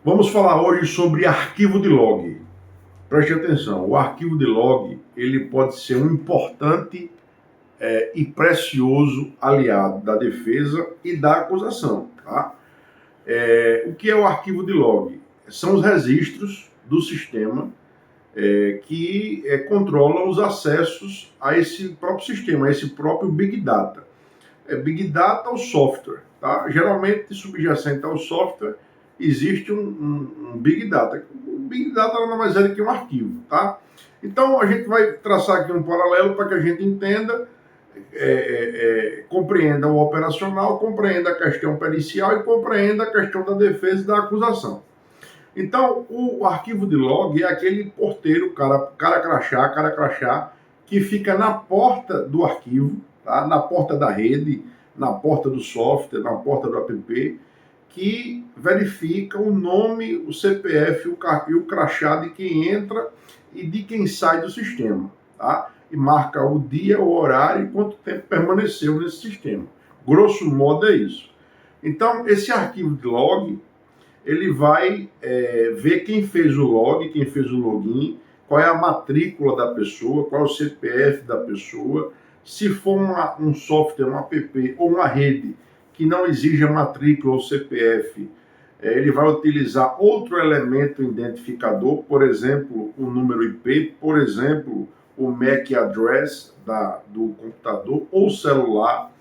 Vamos falar hoje sobre arquivo de log. Preste atenção, o arquivo de log ele pode ser um importante e precioso aliado da defesa e da acusação. Tá? O que é o arquivo de log? São os registros do sistema que controlam os acessos a esse próprio sistema, a esse próprio Big Data. Big Data é o software. Tá? Geralmente, subjacente ao software, existe um Big Data. O Big Data nada mais é do que um arquivo. Tá? Então, a gente vai traçar aqui um paralelo para que a gente entenda, compreenda o operacional, compreenda a questão pericial e compreenda a questão da defesa e da acusação. Então, o arquivo de log é aquele porteiro, cara crachá, que fica na porta do arquivo, tá? Na porta da rede, na porta do software, na porta do app, que verifica o nome, o CPF e o crachá de quem entra e de quem sai do sistema, tá? E marca o dia, o horário e quanto tempo permaneceu nesse sistema. Grosso modo é isso. Então, esse arquivo de log, ele vai ver quem fez o log, quem fez o login, qual é a matrícula da pessoa, qual é o CPF da pessoa. Se for um software, um app ou uma rede que não exige a matrícula ou CPF, ele vai utilizar outro elemento identificador, por exemplo, o número IP, por exemplo, o MAC address do computador ou celular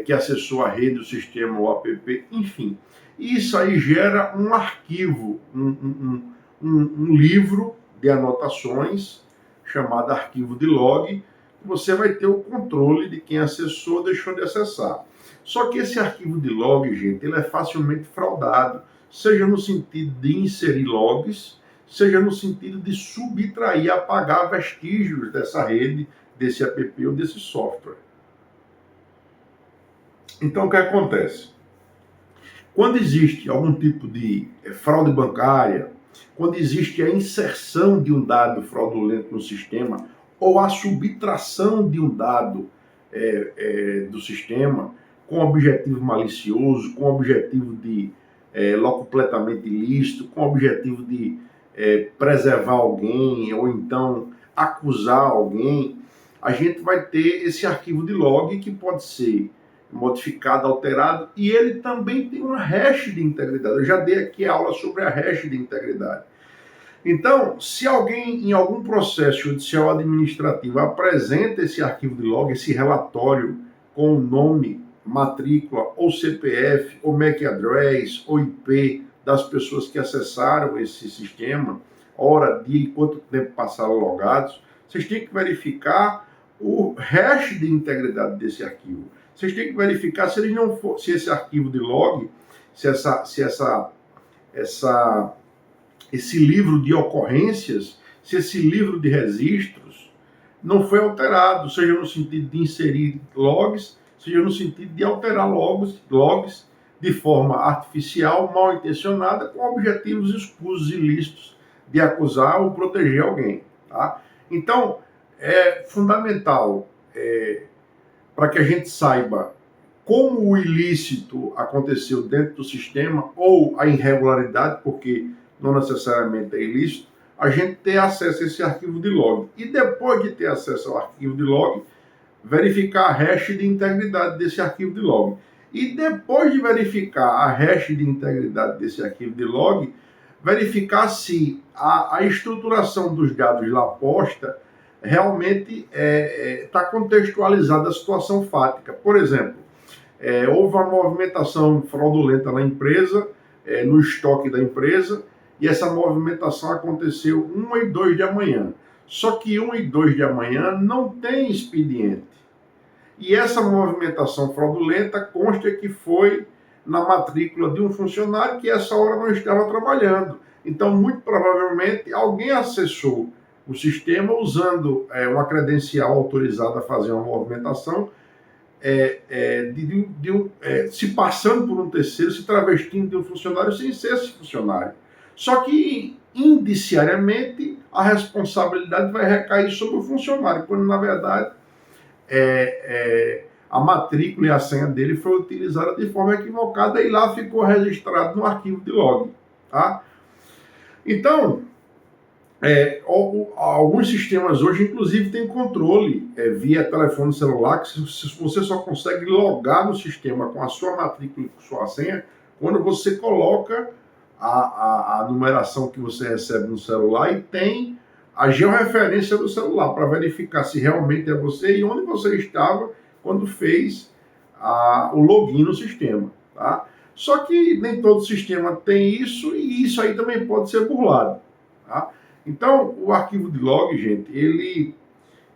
que acessou a rede, o sistema ou app, enfim. Isso aí gera um arquivo, um livro de anotações chamado arquivo de log. Você vai ter o controle de quem acessou ou deixou de acessar. Só que esse arquivo de log, gente, ele é facilmente fraudado, seja no sentido de inserir logs, seja no sentido de subtrair, apagar vestígios dessa rede, desse app ou desse software. Então, o que acontece? Quando existe algum tipo de fraude bancária, quando existe a inserção de um dado fraudulento no sistema ou a subtração de um dado do sistema com objetivo malicioso, com objetivo de completamente ilícito, com objetivo de preservar alguém ou então acusar alguém, a gente vai ter esse arquivo de log que pode ser modificado, alterado, e ele também tem uma hash de integridade. Eu já dei aqui aula sobre a hash de integridade. Então, se alguém em algum processo judicial administrativo apresenta esse arquivo de log, esse relatório com o nome, matrícula, ou CPF, ou MAC address, ou IP das pessoas que acessaram esse sistema, hora, dia e quanto tempo passaram logados, vocês têm que verificar o hash de integridade desse arquivo. Vocês têm que verificar se ele não for, se esse arquivo de log, esse livro de ocorrências, se esse livro de registros não foi alterado, seja no sentido de inserir logs, seja no sentido de alterar logs de forma artificial, mal intencionada, com objetivos escusos, ilícitos de acusar ou proteger alguém. Tá? Então, é fundamental para que a gente saiba como o ilícito aconteceu dentro do sistema ou a irregularidade, porque não necessariamente é ilícito, a gente ter acesso a esse arquivo de log. E depois de ter acesso ao arquivo de log, verificar a hash de integridade desse arquivo de log. E depois de verificar a hash de integridade desse arquivo de log, verificar se a estruturação dos dados lá posta realmente está contextualizada a situação fática. Por exemplo, houve uma movimentação fraudulenta na empresa, no estoque da empresa, e essa movimentação aconteceu 1 e 2 de amanhã. Só que 1 e 2 de amanhã não tem expediente. E essa movimentação fraudulenta consta que foi na matrícula de um funcionário que essa hora não estava trabalhando. Então, muito provavelmente, alguém acessou o sistema usando uma credencial autorizada a fazer uma movimentação, se passando por um terceiro, se travestindo de um funcionário sem ser esse funcionário. Só que, indiciariamente, a responsabilidade vai recair sobre o funcionário, quando, na verdade, a matrícula e a senha dele foi utilizada de forma equivocada e lá ficou registrado no arquivo de log. Tá? Então, alguns sistemas hoje, inclusive, têm controle via telefone celular, que você só consegue logar no sistema com a sua matrícula e com sua senha quando você coloca a numeração que você recebe no celular e tem a georreferência do celular para verificar se realmente é você e onde você estava quando fez o login no sistema. Tá? Só que nem todo sistema tem isso e isso aí também pode ser burlado. Tá? Então, o arquivo de log, gente,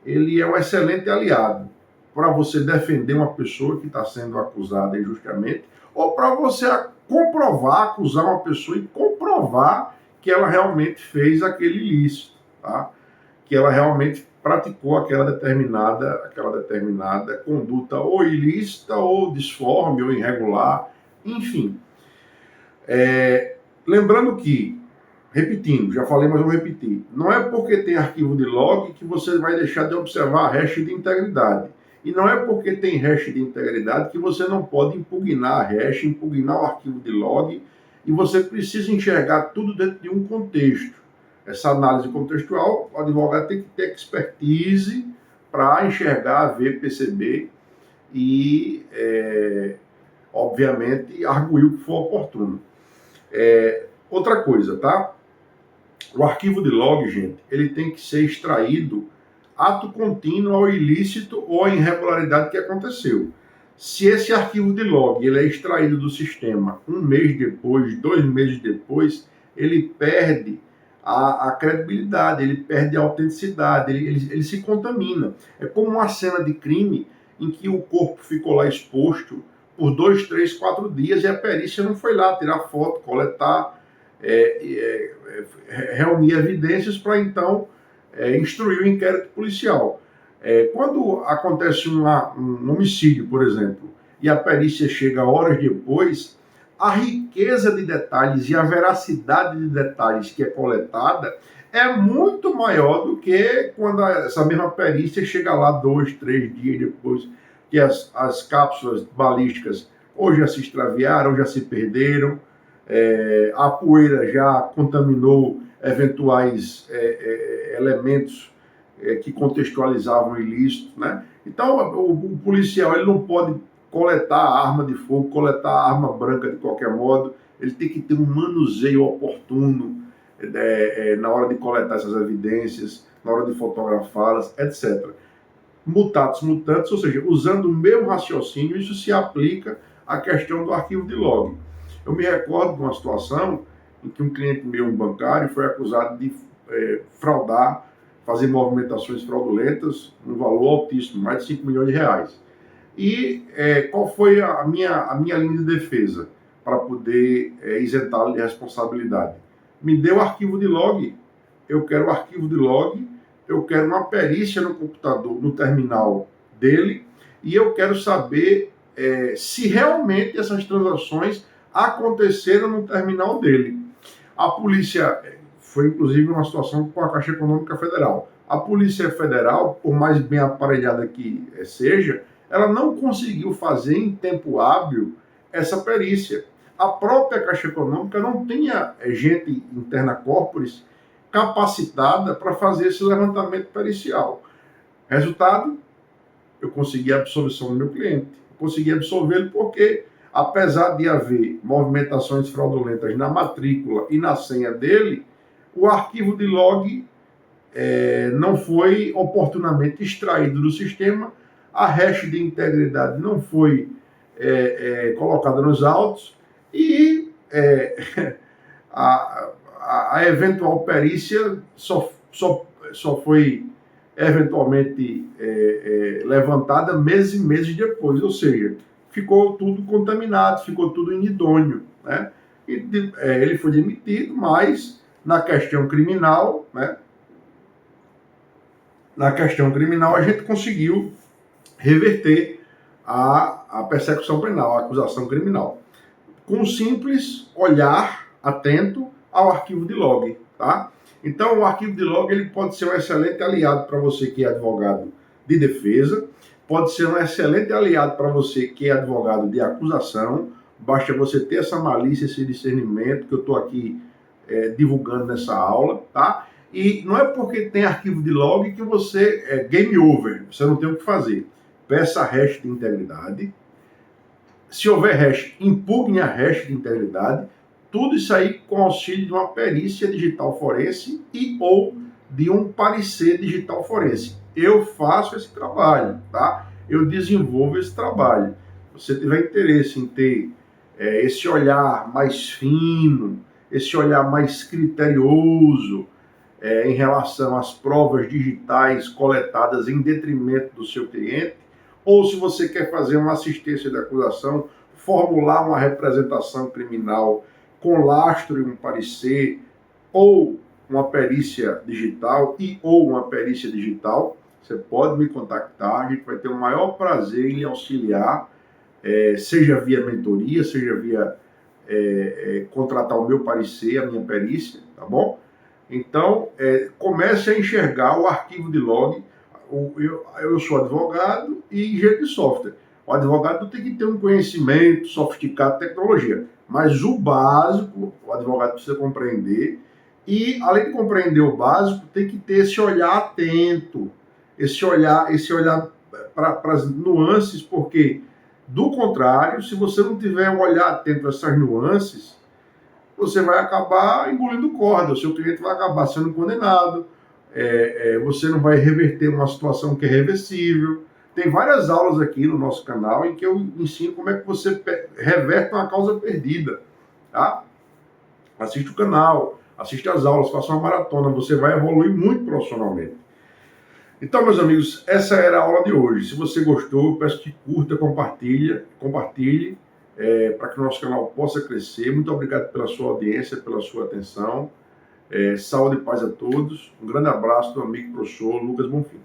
ele é um excelente aliado para você defender uma pessoa que está sendo acusada injustamente ou para você comprovar, acusar uma pessoa e comprovar que ela realmente fez aquele ilícito, tá? Que ela realmente praticou aquela determinada conduta ou ilícita ou disforme ou irregular, enfim. Lembrando que, repetindo, já falei, mas vou repetir, não é porque tem arquivo de log que você vai deixar de observar a hash de integridade. E não é porque tem hash de integridade que você não pode impugnar a hash, impugnar o arquivo de log, e você precisa enxergar tudo dentro de um contexto. Essa análise contextual, o advogado tem que ter expertise para enxergar, ver, perceber e, obviamente, arguir o que for oportuno. Outra coisa, tá? O arquivo de log, gente, ele tem que ser extraído ato contínuo ao ilícito ou à irregularidade que aconteceu. Se esse arquivo de log ele é extraído do sistema 1 mês depois, 2 meses depois, ele perde a credibilidade, ele perde a autenticidade, ele se contamina. É como uma cena de crime em que o corpo ficou lá exposto por 2, 3, 4 dias e a perícia não foi lá tirar foto, coletar, reunir evidências para então instruir o inquérito policial. Quando acontece um homicídio, por exemplo, e a perícia chega horas depois, a riqueza de detalhes e a veracidade de detalhes que é coletada é muito maior do que quando essa mesma perícia chega lá 2, 3 dias depois que as cápsulas balísticas ou já se extraviaram, ou já se perderam, a poeira já contaminou eventuais elementos que contextualizavam o ilícito, né? Então, o policial ele não pode coletar arma de fogo, coletar arma branca de qualquer modo, ele tem que ter um manuseio oportuno na hora de coletar essas evidências, na hora de fotografá-las, etc. Mutatis mutandis, ou seja, usando o mesmo raciocínio, isso se aplica à questão do arquivo de log. Eu me recordo de uma situação em que um cliente meu, um bancário, foi acusado de fraudar, fazer movimentações fraudulentas, um valor altíssimo, mais de 5 milhões de reais. E qual foi a minha linha de defesa para poder isentá-lo de responsabilidade? Me deu o arquivo de log, eu quero o arquivo de log, eu quero uma perícia no computador, no terminal dele, e eu quero saber se realmente essas transações aconteceram no terminal dele. A polícia, foi inclusive uma situação com a Caixa Econômica Federal. A Polícia Federal, por mais bem aparelhada que seja, ela não conseguiu fazer em tempo hábil essa perícia. A própria Caixa Econômica não tinha gente interna corporis capacitada para fazer esse levantamento pericial. Resultado, eu consegui a absolvição do meu cliente. Eu consegui absolvê-lo porque, apesar de haver movimentações fraudulentas na matrícula e na senha dele, o arquivo de log não foi oportunamente extraído do sistema, a hash de integridade não foi colocada nos autos e a eventual perícia só foi eventualmente levantada meses e meses depois, ou seja, ficou tudo contaminado, ficou tudo inidôneo, né? E ele foi demitido, mas na questão criminal, né? Na questão criminal a gente conseguiu reverter a persecução penal, a acusação criminal, com um simples olhar atento ao arquivo de log, tá? Então, o arquivo de log ele pode ser um excelente aliado para você que é advogado de defesa, pode ser um excelente aliado para você que é advogado de acusação, Basta você ter essa malícia, esse discernimento que eu estou aqui divulgando nessa aula, tá? E não é porque tem arquivo de log que você é game over, você não tem o que fazer. Peça hash de integridade. Se houver hash, impugne a hash de integridade. Tudo isso aí com auxílio de uma perícia digital forense e ou de um parecer digital forense. Eu faço esse trabalho, tá? Eu desenvolvo esse trabalho. Se você tiver interesse em ter esse olhar mais fino, esse olhar mais criterioso em relação às provas digitais coletadas em detrimento do seu cliente, ou se você quer fazer uma assistência de acusação, formular uma representação criminal com lastro e um parecer, ou uma perícia digital ou uma perícia digital, você pode me contactar, a gente vai ter o maior prazer em lhe auxiliar, seja via mentoria, seja via contratar o meu parecer, a minha perícia, tá bom? Então, comece a enxergar o arquivo de log. Eu sou advogado e engenheiro de software. O advogado tem que ter um conhecimento sofisticado de tecnologia, mas o básico, o advogado precisa compreender, e além de compreender o básico, tem que ter esse olhar atento, esse olhar para as nuances, porque, do contrário, se você não tiver um olhar atento a essas nuances, você vai acabar engolindo corda, o seu cliente vai acabar sendo condenado, você não vai reverter uma situação que é reversível. Tem várias aulas aqui no nosso canal em que eu ensino como é que você reverte uma causa perdida, tá? Assiste o canal, assiste as aulas, faça uma maratona, você vai evoluir muito profissionalmente. Então, meus amigos, essa era a aula de hoje. Se você gostou, eu peço que curta, compartilhe, para que o nosso canal possa crescer. Muito obrigado pela sua audiência, pela sua atenção. Saúde e paz a todos. Um grande abraço do amigo e professor Lucas Bonfim.